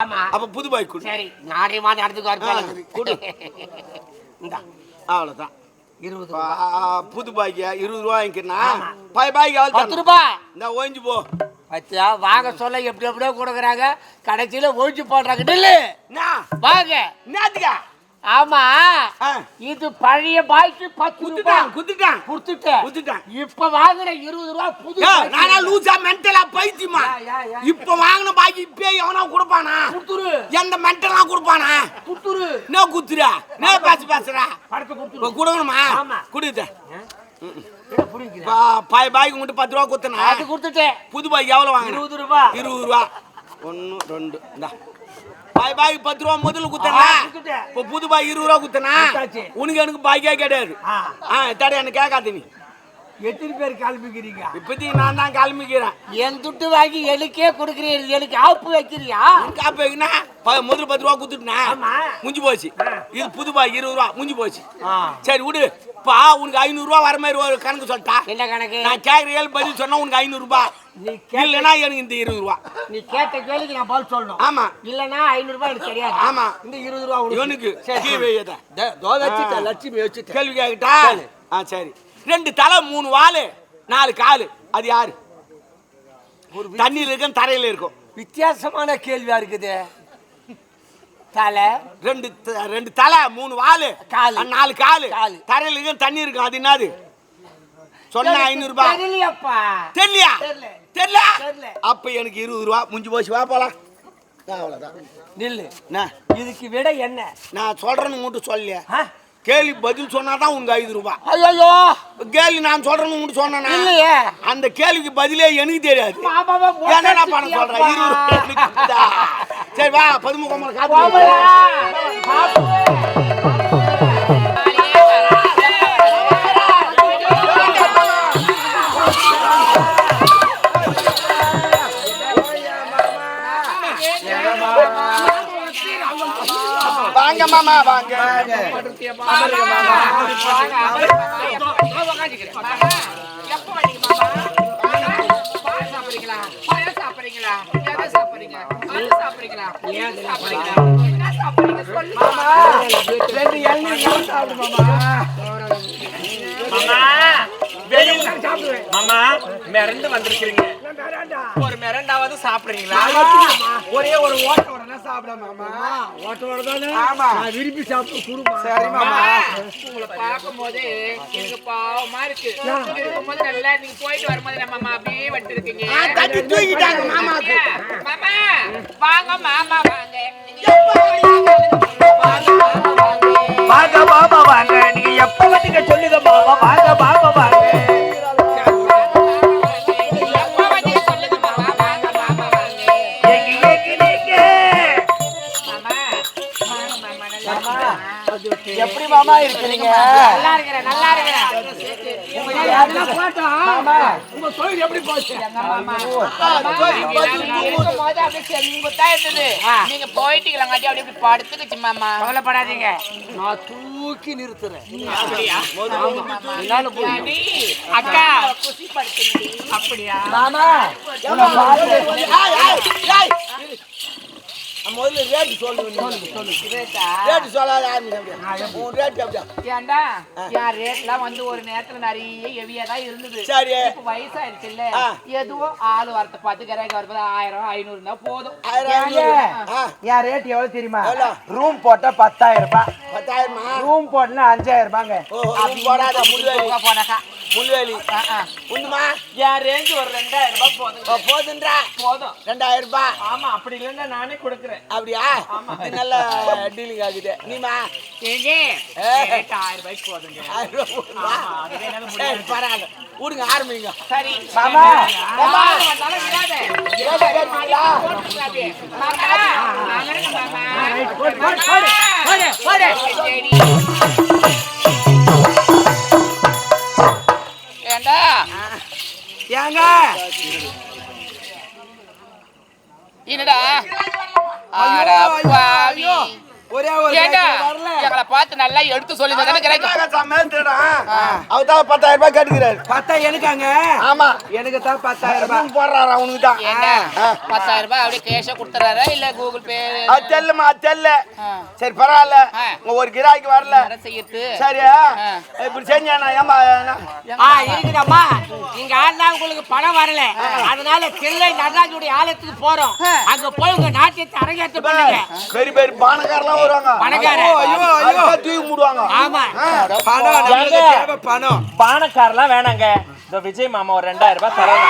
அப்ப புது பாய் கொடு. சரி நானே வாங்க அடுத்துக்கு வரப்பேன் கொடு. இந்தா அவ்வளவுதான். 20 புது பாய்க்கு 20 ரூபாய் வாங்கிக்கிறனா பாய்க்கு 10 ரூபாய் இந்த ஓஞ்சி போ. பத்தியா வாங்க சொல்ல எப்படி எப்படியோ கொடுக்குறாங்க கடைசியில ஒழிச்சு போடுறாங்க நில்லு வாங்க என்னத்துக்கா? ஆமா இது பழைய பாய்க்கு 10 ரூபாய் குடுத்துட்டான். இப்ப வாங்குற 20 ரூபாய் புது நானா லூசா மென்டலா பைத்தியமா? இப்ப வாங்குன பாய்க்கு இப்ப எவனா கொடுப்பானா? குடுத்துரு. எந்த மென்டலா கொடுப்பானா? குடுத்துரு. என்ன குத்துறா? என்ன பேசுறா? படத்தை குடுத்துரு. கொடுக்கணுமா? ஆமா குடுங்க. புரியுதா? பாய்க்கு மட்டும் 10 ரூபாய் குத்துனா அது குடுத்துட்டேன். புது பாய்க்கு எவ்வளவு வாங்குன? 20 ரூபாய். 20 ரூபாய். 1 2 இந்தா. பாய்க்கு 10 ரூபாய் முதல்ல குத்தனா? இப்ப புது பாய் 20 ரூபாய் குத்தனா? உனக்கு எனக்கு பாய்க்கே கிடையாது. தடை எனக்கு கேட்காத நீ. எத்தனை பேர் கிளம்பிக்கிறீங்க? இப்போதைக்கு நான் தான் கிளம்பிக்கிறேன். என் துட்டு வாங்கி எனக்கே கொடுக்குறீங்க. எனக்கு ஆப்பு வைக்கிறியா? காப்பு வைக்கினா முதல்ல 10 ரூபாய் குத்துட்டுனா முடிஞ்சு போச்சு. இது புது பாய் 20 ரூபாய் முடிஞ்சு போச்சு. சரி விடு. பா உனக்கு 500 ரூபாய் வர மாதிரி ஒரு கணக்கு சொல்லிட்டா? என்ன கணக்கு? நான் கேட்குற பதில் சொன்னா உனக்கு 500 ரூபாய். இல்லைன்னா எனக்கு இந்த 20 ரூபாய். நீ கேட்ட கேள்விக்கு நான் பதில் சொல்லணும். ஆமா. இல்லைன்னா 500 ரூபாய் எனக்கு தெரியாது. ஆமா. இந்த 20 ரூபாய் இவனுக்கு லட்சுமி வச்சுட்டு கேள்வி கேட்டா? சரி. 2 தலை 3 வாலு 4 காலு அது யாரு? தண்ணியில் இருக்கும் தரையில இருக்கும். வித்தியாசமான கேள்வியா இருக்குது. தலை 2 தலை 3 வாலு 4 காலு தரையில இருக்கும் தண்ணி இருக்கும் அது என்னது? சொன்ன 500 ரூபாய். தெரியலையா? தெரியல. அப்ப எனக்கு 20 ரூபாய் முடிஞ்சு போச்சு. வா போலாம். அவ்வளவுதான். நில்லு. இதுக்கு விட என்ன? நான் சொல்றேன்னு மட்டும் சொல்லலையா? கேள்வி பதில் சொன்னாதான் உங்க 5 ரூபாய். ஐயோ கேள்வி நான் சொல்றேன்னு மட்டும் சொன்னா இல்லையே. அந்த கேள்விக்கு பதிலே எனக்கு தெரியாது. என்ன பண்ண சொல்றேன்? 20 ரூபாய். சரி வா 13 காப்பு. வாங்க மாமா வாங்க. மாமா மிரண்டு வந்திருக்கீங்க. ஒரு மிரண்டாவது சாப்பிடுறீங்களா? ஒரே ஒரு ஓட்டோட சாப்பிட மாமா. ஓட்டோட தானே? ஆமா. நான் விரும்பி சாப்பிட்டு குடுமா. சரி மாமா. உங்களை பார்க்கும்போது எனக்கு பாவமா இருக்கு. இருக்கும்போது நல்லா நீங்க போயிட்டு வரும்போது நம்ம மாமா அப்படியே வந்துட்டு இருக்கீங்க. தட்டி தூக்கிட்டாங்க மாமாக்கு. மாமா வாங்க மாமா வாங்க. வாங்க மாமா வாங்க. நீங்க எப்ப வந்தீங்க சொல்லுங்க மாமா. வாங்க மாமா வாங்க. எப்படி மாமா இருக்கீங்க? நல்லா இருக்கிறேன். உங்க தொழில் எப்படி போச்சு? நீங்க போயிட்டீங்களாங்காட்டி அப்படியே படுத்துக்குச்சு மாமா. கவலைப்படாதீங்க நான் தூக்கி நிறுத்துறேன். அக்கா அப்படியா மாமா? முதல்ல ரேட்டு சொல்லு. ரேட்டு சொல்லாத ஏண்டா என் ரேட்லாம் வந்து ஒரு நேரத்துல நிறைய ஹெவியா தான் இருந்தது. சரி. இப்ப வயசாயிருச்சுல்ல எதுவும் ஆளு வரத்தை பார்த்து கிராக்கி வரப்போ 1000 500 தான் போதும். என் ரேட் எவ்வளவு தெரியுமா? ரூம் போட்டா 10,000 ரூபாய். 10,000? ரூம் போட்டா 5,000 ரூபாங்க. போடாத போனாக்கா முள்வேலி உண்டுமா? என் ரேஞ்சு ஒரு 2000 ரூபாய் போதும். போதுன்றா? போதும் 2000 ரூபாய். ஆமா அப்படி இல்லைன்னா நானே கொடுக்குறேன். அப்படியா? இது நல்ல டீலிங் ஆகுது. நீமா 1000 ரூபாய்க்கு போதுங்க. பரவாயில்ல விடுங்க ஆரம்பிங்க. சரி மாமா ஏண்டா ஏங்க என்னடா பாவி ஒரே ஒரு ஏண்டா வரல எங்களை பார்த்து நல்லா எடுத்து சொல்லி தானே கிடைக்கும். அவதான் 10,000 ரூபாய் கேட்டுக்கிறாரு. 10,000 எனக்காங்க. ஆமா எனக்கு தான் 10,000 ரூபாய் போடுறாரு அவனுக்கு தான். ஏண்டா 10,000 ரூபாய் அப்படியே கேஷா கொடுத்துறாரா இல்ல கூகுள் பே? அது தெரியலமா தெரியல. சரி பரவாயில்ல, ஒரு கிராய்க்கு வரல செய்யுது. சரியா இப்படி செஞ்சானா ஏமா இருக்குதாம்மா, நீங்க ஆனா உங்களுக்கு பணம் வரல, அதனால சென்னை நடராஜனுடைய ஆலயத்துக்கு போறோம். அங்க போய் உங்க நாட்டியத்தை அரங்கேற்றம் பண்ணுங்க. பெரிய பெரிய பானக்காரெல்லாம் வருவாங்க. தூக்கி மூடுவாங்க. ஆமா பணம் நமக்கு தேவை பணம். பானக்காரெல்லாம் வேணாங்க. இந்த விஜய் மாமா ஒரு 2000 ரூபாய் தரணும்.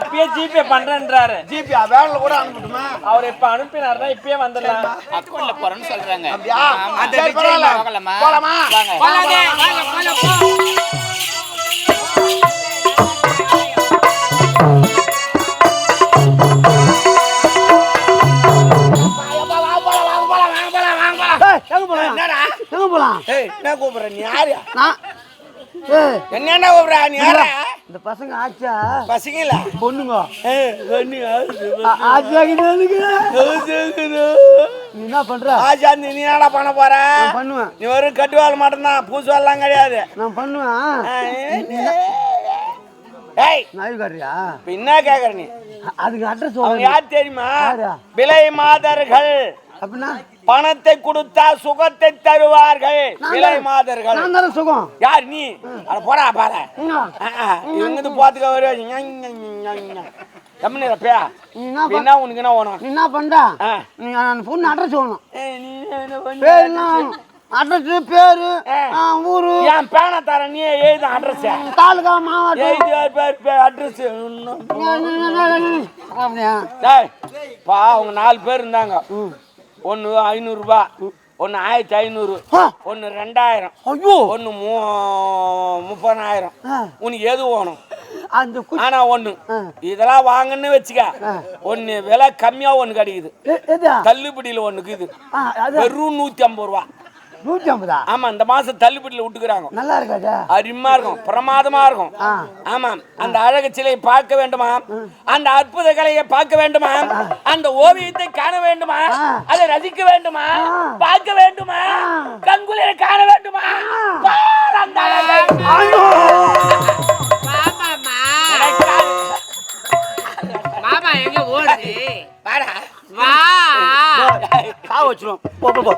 இப்பயே ஜிபே பண்றேன்றாரு. ஜிபே வேன்ல கூட அனுப்பட்டுமா? அவர் இப்ப அனுப்பினாருன்னா இப்பயே வந்துடலாம். அக்கௌண்ட்ல போறேன்னு சொல்றாங்க. அப்படியா? அந்த சரி, விஜய் பரவாயில்ல. போகலாமா? போலாமா? வாங்க. என்ன கூப்பிடுற நீ யாரு? என்ன கூப்பிடுற நீ யாரா? இந்த பசங்க ஆச்சா பசங்கள பொண்ணுங்க நீ என்ன பண்ற? ஆச்சா நீ என்னடா பண்ண போற? பண்ணுவேன். நீ வெறும் கட்டு வேலை மட்டும்தான், பூசு வேலைலாம் கிடையாது. நான் பண்ணுவேன். ஏய் நாய்காரியா? இப்ப என்ன கேக்குற நீ? அதுக்கு அட்ரஸ் அவங்க யார் தெரியுமா? யாரா? விலை மாதர்கள். அப்படின்னா பணத்தை கொடுத்தா சுகத்தை தருவார்கள். விலை மாதர்கள். நான் தானே சுகம். யார் நீ? அட போடா பாரு. இங்கிருந்து போத்துக்க வருவாங்க. கம்மியா என்ன உனக்கு என்ன வேணும்? நீ என்ன பண்ற? நீ பொண்ணு அட்ரஸ் வேணும். பேர் என்ன? அட்ரஸ் பேரு ஊரு என் பேனை தர நீ எழுத அட்ரஸ் தாலுகா மாவட்டம் அட்ரஸ். அப்படியா? பா அவங்க 4 பேர் இருந்தாங்க. ஒன்னு 500 ரூபாய், ஒன்னு 1500, ஒன்னு 2000, ஒன்னு 30,000. உனக்கு எது வேணும்? ஆனா ஒண்ணு இதெல்லாம் வாங்கன்னு வச்சுக்க, ஒன்னு விலை கம்மியா ஒண்ணு கிடைக்குது, தள்ளுபடியில ஒண்ணுக்கு இது வெறும் 150 ரூபாய். 150? ஆமா, இந்த மாசம் தள்ளுபடியில விட்டுக்கிறாங்க. நல்லா இருக்காது? அருமையா இருக்கும், பிரமாதமா இருக்கும். ஆமா, அந்த அழகு சிலையை பார்க்க வேண்டுமா? அந்த அற்புத கலையை பார்க்க வேண்டுமா? அந்த ஓவியத்தை காண வேண்டுமா? அதை ரசிக்க வேண்டுமா? பார்க்க வேண்டுமா? கண்குளிர காண வேண்டுமா? அந்த அழகை. மாமா எங்க ஓடுது? வாடா வா கா வச்சிரும். போ போ போ.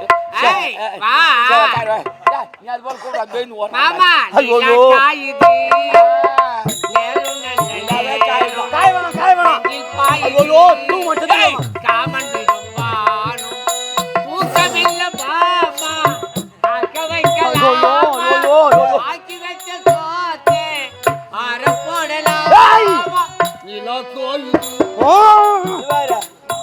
ஏய் வா நீ அது போல கூட பேன் ஓட. மாமா ஐயோ காயுது காய் வேணும். ஐயோ தூ மச்சதே. காமன் விடுவானோ தூக்கமில்ல பாமா ஆக்க வைக்கலாம். ஆக்கி வச்ச சோத்தே ஆற போடலாம். நீலோ கோயுது